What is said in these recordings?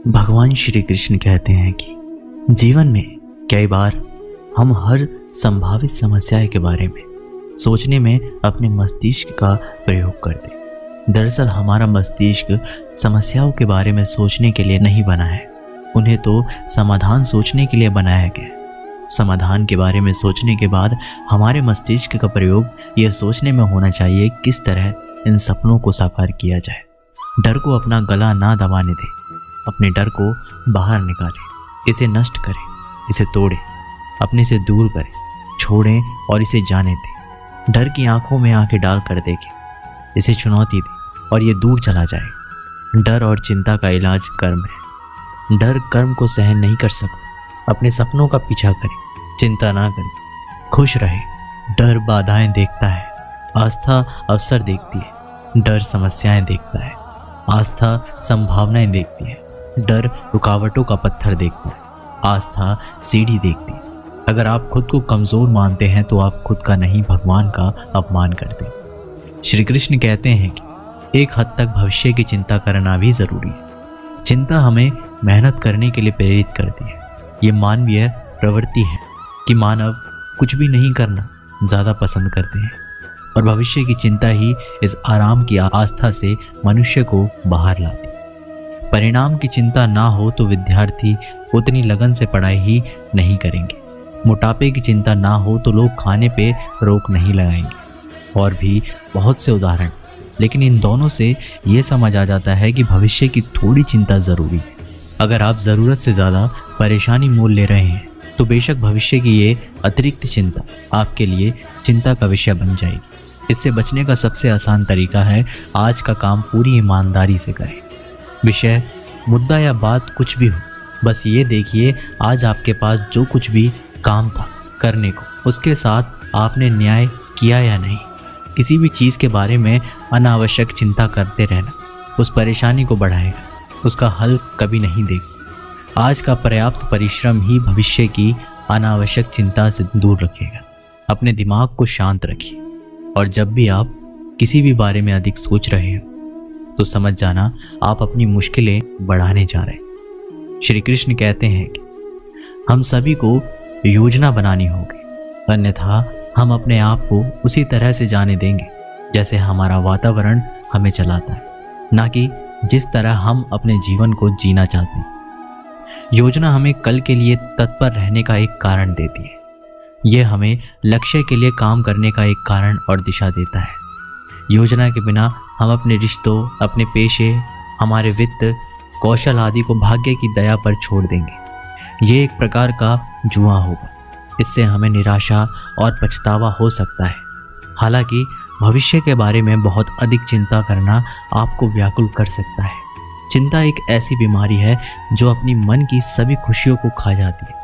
भगवान श्री कृष्ण कहते हैं कि जीवन में कई बार हम हर संभावित समस्या के बारे में सोचने में अपने मस्तिष्क का प्रयोग करते हैं। दरअसल हमारा मस्तिष्क समस्याओं के बारे में सोचने के लिए नहीं बना है, उन्हें तो समाधान सोचने के लिए बनाया गया है। समाधान के बारे में सोचने के बाद हमारे मस्तिष्क का प्रयोग यह सोचने में होना चाहिए किस तरह इन सपनों को साकार किया जाए। डर को अपना गला ना दबाने दें, अपने डर को बाहर निकालें, इसे नष्ट करें, इसे तोड़ें, अपने से दूर करें, छोड़ें और इसे जाने दें। डर की आंखों में आंखें डाल कर देखें, इसे चुनौती दें और ये दूर चला जाए। डर और चिंता का इलाज कर्म है। डर कर्म को सहन नहीं कर सकता। अपने सपनों का पीछा करें, चिंता ना करें, खुश रहे। डर बाधाएं देखता है, आस्था अवसर देखती है। डर समस्याएं देखता है, आस्था संभावनाएं देखती है। डर रुकावटों का पत्थर देखता है, आस्था सीढ़ी देखती है। अगर आप खुद को कमज़ोर मानते हैं तो आप खुद का नहीं भगवान का अपमान करते हैं। श्री कृष्ण कहते हैं कि एक हद तक भविष्य की चिंता करना भी ज़रूरी है। चिंता हमें मेहनत करने के लिए प्रेरित करती है। ये मानवीय प्रवृत्ति है कि मानव कुछ भी नहीं करना ज़्यादा पसंद करते हैं और भविष्य की चिंता ही इस आराम की आस्था से मनुष्य को बाहर लाती है। परिणाम की चिंता ना हो तो विद्यार्थी उतनी लगन से पढ़ाई ही नहीं करेंगे। मोटापे की चिंता ना हो तो लोग खाने पे रोक नहीं लगाएंगे। और भी बहुत से उदाहरण, लेकिन इन दोनों से ये समझ आ जाता है कि भविष्य की थोड़ी चिंता ज़रूरी है। अगर आप ज़रूरत से ज़्यादा परेशानी मोल ले रहे हैं तो बेशक भविष्य की ये अतिरिक्त चिंता आपके लिए चिंता का विषय बन जाएगी। इससे बचने का सबसे आसान तरीका है आज का काम पूरी ईमानदारी से करें। विषय, मुद्दा या बात कुछ भी हो, बस ये देखिए आज आपके पास जो कुछ भी काम था करने को, उसके साथ आपने न्याय किया या नहीं। किसी भी चीज़ के बारे में अनावश्यक चिंता करते रहना उस परेशानी को बढ़ाएगा, उसका हल कभी नहीं देगा। आज का पर्याप्त परिश्रम ही भविष्य की अनावश्यक चिंता से दूर रखेगा। अपने दिमाग को शांत रखिए और जब भी आप किसी भी बारे में अधिक सोच रहे हो तो समझ जाना आप अपनी मुश्किलें बढ़ाने जा रहे हैं। श्री कृष्ण कहते हैं कि हम सभी को योजना बनानी होगी, अन्यथा हम अपने आप को उसी तरह से जाने देंगे जैसे हमारा वातावरण हमें चलाता है, ना कि जिस तरह हम अपने जीवन को जीना चाहते हैं। योजना हमें कल के लिए तत्पर रहने का एक कारण देती है। यह हमें लक्ष्य के लिए काम करने का एक कारण और दिशा देता है। योजना के बिना हम अपने रिश्तों, अपने पेशे, हमारे वित्त, कौशल आदि को भाग्य की दया पर छोड़ देंगे। ये एक प्रकार का जुआ होगा। इससे हमें निराशा और पछतावा हो सकता है। हालांकि भविष्य के बारे में बहुत अधिक चिंता करना आपको व्याकुल कर सकता है। चिंता एक ऐसी बीमारी है जो अपनी मन की सभी खुशियों को खा जाती है।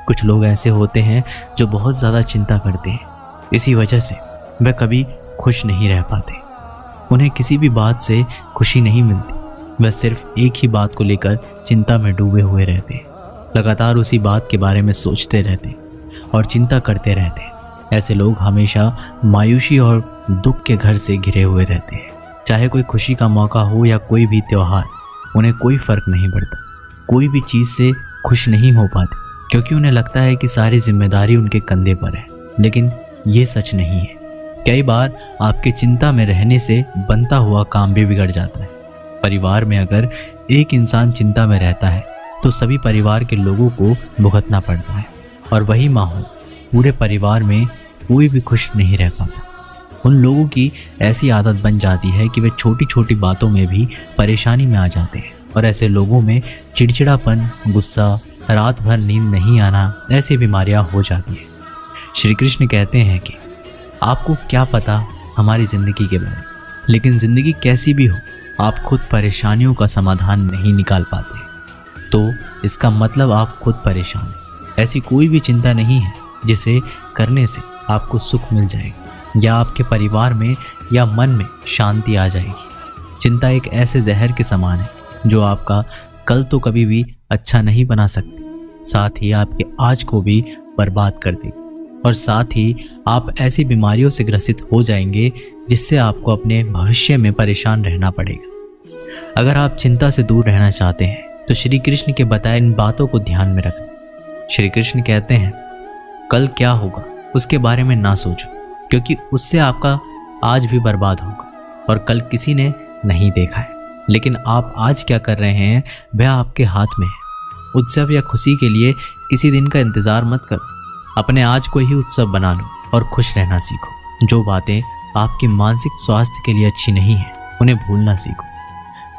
कुछ लोग ऐसे होते हैं जो बहुत ज़्यादा चिंता करते हैं, इसी वजह से वे कभी खुश नहीं रह पाते। उन्हें किसी भी बात से खुशी नहीं मिलती। वे सिर्फ एक ही बात को लेकर चिंता में डूबे हुए रहते हैं, लगातार उसी बात के बारे में सोचते रहते हैं और चिंता करते रहते हैं। ऐसे लोग हमेशा मायूसी और दुख के घर से घिरे हुए रहते हैं। चाहे कोई खुशी का मौका हो या कोई भी त्यौहार, उन्हें कोई फर्क नहीं पड़ता। कोई भी चीज़ से खुश नहीं हो पाते क्योंकि उन्हें लगता है कि सारी जिम्मेदारी उनके कंधे पर है, लेकिन ये सच नहीं है। कई बार आपके चिंता में रहने से बनता हुआ काम भी बिगड़ जाता है। परिवार में अगर एक इंसान चिंता में रहता है तो सभी परिवार के लोगों को भुगतना पड़ता है और वही माहौल पूरे परिवार में कोई भी खुश नहीं रह पाता। उन लोगों की ऐसी आदत बन जाती है कि वे छोटी छोटी बातों में भी परेशानी में आ जाते हैं और ऐसे लोगों में चिड़चिड़ापन, गुस्सा, रात भर नींद नहीं आना, ऐसी बीमारियां हो जाती हैं। श्री कृष्ण कहते हैं कि आपको क्या पता हमारी ज़िंदगी के बारे में, लेकिन ज़िंदगी कैसी भी हो आप खुद परेशानियों का समाधान नहीं निकाल पाते तो इसका मतलब आप खुद परेशान हैं। ऐसी कोई भी चिंता नहीं है जिसे करने से आपको सुख मिल जाएगा या आपके परिवार में या मन में शांति आ जाएगी। चिंता एक ऐसे जहर के समान है जो आपका कल तो कभी भी अच्छा नहीं बना सकती, साथ ही आपके आज को भी बर्बाद कर देगी और साथ ही आप ऐसी बीमारियों से ग्रसित हो जाएंगे जिससे आपको अपने भविष्य में परेशान रहना पड़ेगा। अगर आप चिंता से दूर रहना चाहते हैं तो श्री कृष्ण के बताए इन बातों को ध्यान में रखना। श्री कृष्ण कहते हैं, कल क्या होगा उसके बारे में ना सोचो, क्योंकि उससे आपका आज भी बर्बाद होगा और कल किसी ने नहीं देखा है। लेकिन आप आज क्या कर रहे हैं वह आपके हाथ में है। उत्सव या खुशी के लिए किसी दिन का इंतज़ार मत करो, अपने आज को ही उत्सव बना लो और खुश रहना सीखो। जो बातें आपके मानसिक स्वास्थ्य के लिए अच्छी नहीं है उन्हें भूलना सीखो।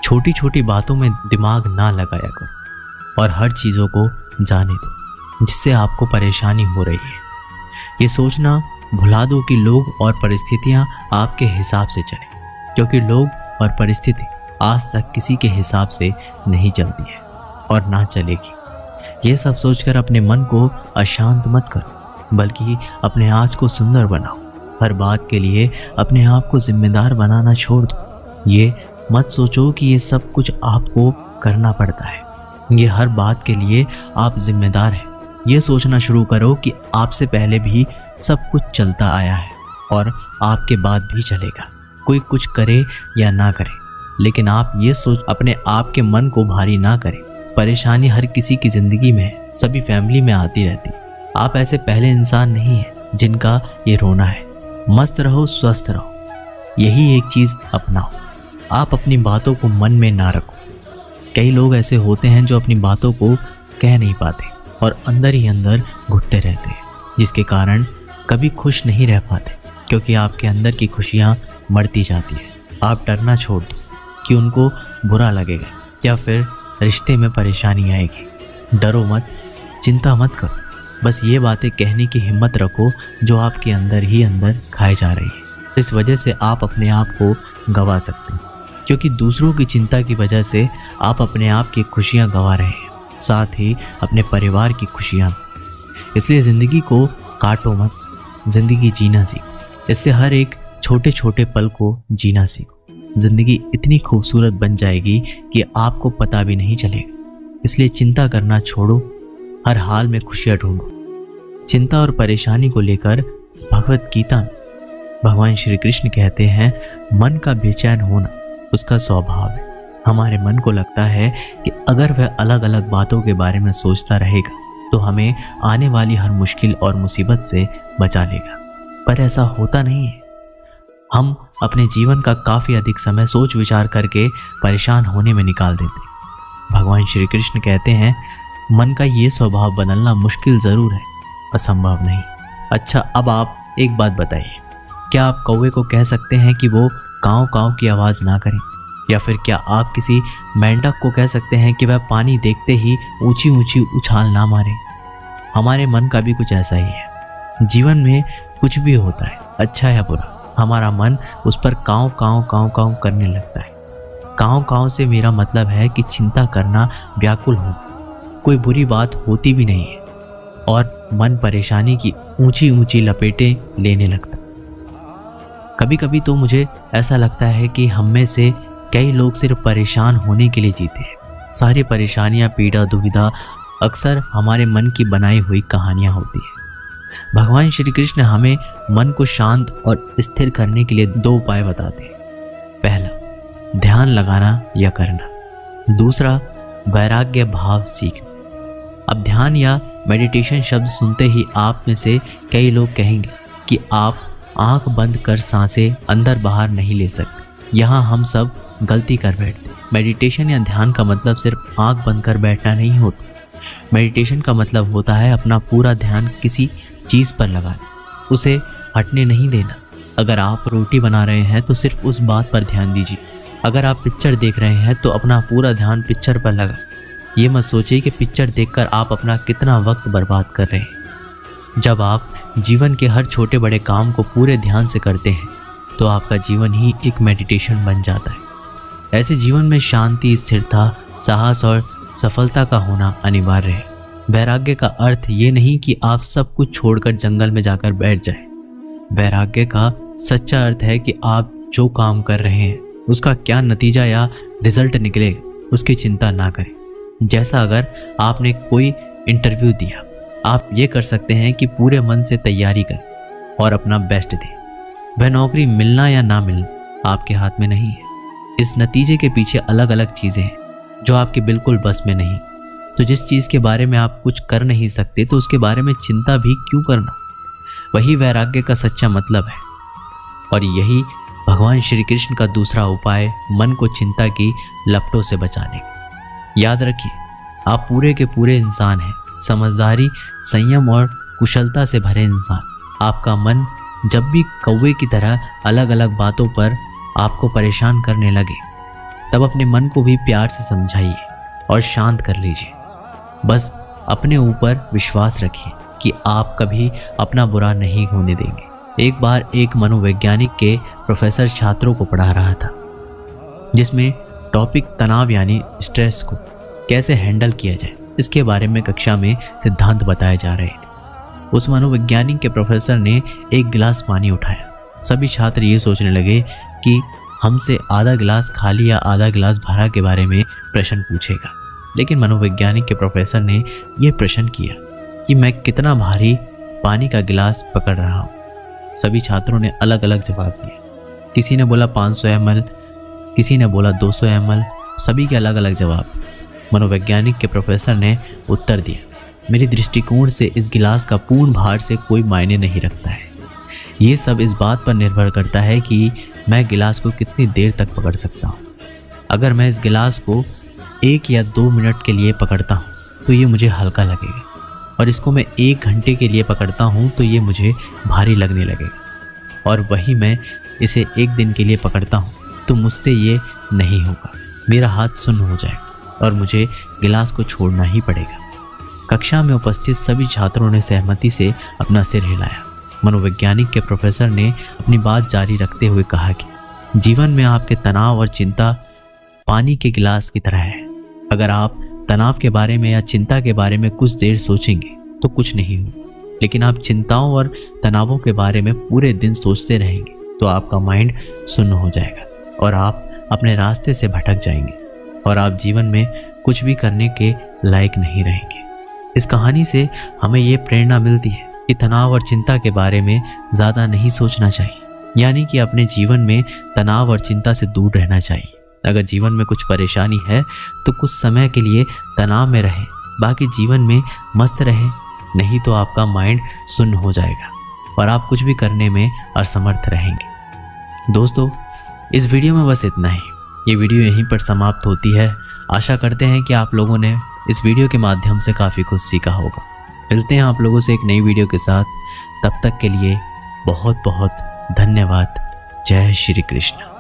छोटी छोटी बातों में दिमाग ना लगाया करो और हर चीज़ों को जाने दो जिससे आपको परेशानी हो रही है। ये सोचना भुला दो कि लोग और परिस्थितियाँ आपके हिसाब से चलें, क्योंकि लोग और परिस्थिति आज तक किसी के हिसाब से नहीं चलती है और ना चलेगी। ये सब सोचकर अपने मन को अशांत मत करो, बल्कि अपने आज को सुंदर बनाओ। हर बात के लिए अपने आप को जिम्मेदार बनाना छोड़ दो। ये मत सोचो कि ये सब कुछ आपको करना पड़ता है, ये हर बात के लिए आप जिम्मेदार हैं। ये सोचना शुरू करो कि आपसे पहले भी सब कुछ चलता आया है और आपके बाद भी चलेगा, कोई कुछ करे या ना करे। लेकिन आप ये सोच अपने आप के मन को भारी ना करें। परेशानी हर किसी की ज़िंदगी में है, सभी फैमिली में आती रहती है। आप ऐसे पहले इंसान नहीं हैं जिनका ये रोना है। मस्त रहो, स्वस्थ रहो, यही एक चीज़ अपनाओ। आप अपनी बातों को मन में ना रखो। कई लोग ऐसे होते हैं जो अपनी बातों को कह नहीं पाते और अंदर ही अंदर घुटते रहते हैं, जिसके कारण कभी खुश नहीं रह पाते, क्योंकि आपके अंदर की खुशियाँ मरती जाती है। आप डरना छोड़ दो कि उनको बुरा लगेगा या फिर रिश्ते में परेशानी आएगी। डरो मत, चिंता मत करो, बस ये बातें कहने की हिम्मत रखो जो आपके अंदर ही अंदर खाए जा रही है। इस वजह से आप अपने आप को गंवा सकते हैं, क्योंकि दूसरों की चिंता की वजह से आप अपने आप की खुशियाँ गंवा रहे हैं, साथ ही अपने परिवार की खुशियाँ। इसलिए ज़िंदगी को काटो मत, ज़िंदगी जीना सीखो। इससे हर एक छोटे छोटे पल को जीना सीखो। ज़िंदगी इतनी खूबसूरत बन जाएगी कि आपको पता भी नहीं चलेगा। इसलिए चिंता करना छोड़ो, हर हाल में खुशियाँ ढूंढो। चिंता और परेशानी को लेकर भगवत गीता में भगवान श्री कृष्ण कहते हैं, मन का बेचैन होना उसका स्वभाव है। हमारे मन को लगता है कि अगर वह अलग अलग बातों के बारे में सोचता रहेगा तो हमें आने वाली हर मुश्किल और मुसीबत से बचा लेगा, पर ऐसा होता नहीं है। हम अपने जीवन का काफ़ी अधिक समय सोच विचार करके परेशान होने में निकाल देते हैं। भगवान श्री कृष्ण कहते हैं, मन का ये स्वभाव बदलना मुश्किल ज़रूर है, असंभव नहीं। अच्छा, अब आप एक बात बताइए, क्या आप कौवे को कह सकते हैं कि वो काँव काँव की आवाज़ ना करें? या फिर क्या आप किसी मेंढक को कह सकते हैं कि वह पानी देखते ही ऊंची ऊंची उछाल ना मारे? हमारे मन का भी कुछ ऐसा ही है। जीवन में कुछ भी होता है, अच्छा या बुरा, हमारा मन उस पर काँव काँव काँव काँव करने लगता है। काँव काँव से मेरा मतलब है कि चिंता करना, व्याकुल होना। कोई बुरी बात होती भी नहीं है और मन परेशानी की ऊंची ऊंची लपेटें लेने लगता। कभी कभी तो मुझे ऐसा लगता है कि हम में से कई लोग सिर्फ परेशान होने के लिए जीते हैं। सारी परेशानियां, पीड़ा, दुविधा अक्सर हमारे मन की बनाई हुई कहानियां होती हैं। भगवान श्री कृष्ण हमें मन को शांत और स्थिर करने के लिए 2 उपाय बताते हैं। पहला, ध्यान लगाना या करना। दूसरा, वैराग्य भाव सीखना। अब ध्यान या मेडिटेशन शब्द सुनते ही आप में से कई लोग कहेंगे कि आप आंख बंद कर सांसें अंदर बाहर नहीं ले सकते। यहाँ हम सब गलती कर बैठते। मेडिटेशन या ध्यान का मतलब सिर्फ आंख बंद कर बैठना नहीं होता। मेडिटेशन का मतलब होता है अपना पूरा ध्यान किसी चीज़ पर लगाना, उसे हटने नहीं देना। अगर आप रोटी बना रहे हैं तो सिर्फ उस बात पर ध्यान दीजिए। अगर आप पिक्चर देख रहे हैं तो अपना पूरा ध्यान पिक्चर पर लगा। ये मत सोचिए कि पिक्चर देखकर आप अपना कितना वक्त बर्बाद कर रहे हैं। जब आप जीवन के हर छोटे बड़े काम को पूरे ध्यान से करते हैं तो आपका जीवन ही एक मेडिटेशन बन जाता है। ऐसे जीवन में शांति, स्थिरता, साहस और सफलता का होना अनिवार्य है। वैराग्य का अर्थ ये नहीं कि आप सब कुछ छोड़कर जंगल में जाकर बैठ जाएं। वैराग्य का सच्चा अर्थ है कि आप जो काम कर रहे हैं उसका क्या नतीजा या रिजल्ट निकले उसकी चिंता ना करें। जैसा अगर आपने कोई इंटरव्यू दिया, आप ये कर सकते हैं कि पूरे मन से तैयारी करें और अपना बेस्ट दें। वह नौकरी मिलना या ना मिलना आपके हाथ में नहीं है। इस नतीजे के पीछे अलग अलग चीज़ें हैं। जो आपके बिल्कुल बस में नहीं। तो जिस चीज़ के बारे में आप कुछ कर नहीं सकते तो उसके बारे में चिंता भी क्यों करना। वही वैराग्य का सच्चा मतलब है। और यही भगवान श्री कृष्ण का दूसरा उपाय मन को चिंता की लपटों से बचाने का। याद रखिए, आप पूरे के पूरे इंसान हैं, समझदारी, संयम और कुशलता से भरे इंसान। आपका मन जब भी कौवे की तरह अलग अलग बातों पर आपको परेशान करने लगे, तब अपने मन को भी प्यार से समझाइए और शांत कर लीजिए। बस अपने ऊपर विश्वास रखिए कि आप कभी अपना बुरा नहीं होने देंगे। एक बार एक मनोवैज्ञानिक के प्रोफेसर छात्रों को पढ़ा रहा था, जिसमें टॉपिक तनाव यानी स्ट्रेस को कैसे हैंडल किया जाए इसके बारे में कक्षा में सिद्धांत बताए जा रहे थे। उस मनोवैज्ञानिक के प्रोफेसर ने एक गिलास पानी उठाया। सभी छात्र ये सोचने लगे कि हमसे आधा गिलास खाली या आधा गिलास भरा के बारे में प्रश्न पूछेगा। लेकिन मनोवैज्ञानिक के प्रोफेसर ने यह प्रश्न किया कि मैं कितना भारी पानी का गिलास पकड़ रहा हूँ। सभी छात्रों ने अलग अलग जवाब दिए। किसी ने बोला 500 ml, किसी ने बोला 200 ml, सभी के अलग अलग जवाब थे। मनोवैज्ञानिक के प्रोफेसर ने उत्तर दिया, मेरी दृष्टिकोण से इस गिलास का पूर्ण भार से कोई मायने नहीं रखता है। ये सब इस बात पर निर्भर करता है कि मैं गिलास को कितनी देर तक पकड़ सकता हूँ। अगर मैं इस गिलास को 1 या 2 मिनट के लिए पकड़ता हूँ तो ये मुझे हल्का लगेगा, और इसको मैं 1 घंटे के लिए पकड़ता हूँ तो ये मुझे भारी लगने लगेगा, और वही मैं इसे 1 दिन के लिए पकड़ता हूँ तो मुझसे ये नहीं होगा। मेरा हाथ सुन्न हो जाएगा और मुझे गिलास को छोड़ना ही पड़ेगा। कक्षा में उपस्थित सभी छात्रों ने सहमति से अपना सिर हिलाया। मनोवैज्ञानिक के प्रोफेसर ने अपनी बात जारी रखते हुए कहा कि जीवन में आपके तनाव और चिंता पानी के गिलास की तरह है। अगर आप तनाव के बारे में या चिंता के बारे में कुछ देर सोचेंगे तो कुछ नहीं हो, लेकिन आप चिंताओं और तनावों के बारे में पूरे दिन सोचते रहेंगे तो आपका माइंड सुन्न हो जाएगा और आप अपने रास्ते से भटक जाएंगे और आप जीवन में कुछ भी करने के लायक नहीं रहेंगे। इस कहानी से हमें ये प्रेरणा मिलती है कि तनाव और चिंता के बारे में ज़्यादा नहीं सोचना चाहिए, यानी कि अपने जीवन में तनाव और चिंता से दूर रहना चाहिए। अगर जीवन में कुछ परेशानी है तो कुछ समय के लिए तनाव में रहे, बाकी जीवन में मस्त रहे, नहीं तो आपका माइंड सुन्न हो जाएगा और आप कुछ भी करने में असमर्थ रहेंगे। दोस्तों, इस वीडियो में बस इतना ही। ये वीडियो यहीं पर समाप्त होती है। आशा करते हैं कि आप लोगों ने इस वीडियो के माध्यम से काफ़ी कुछ सीखा होगा। मिलते हैं आप लोगों से एक नई वीडियो के साथ। तब तक के लिए बहुत बहुत धन्यवाद। जय श्री कृष्ण।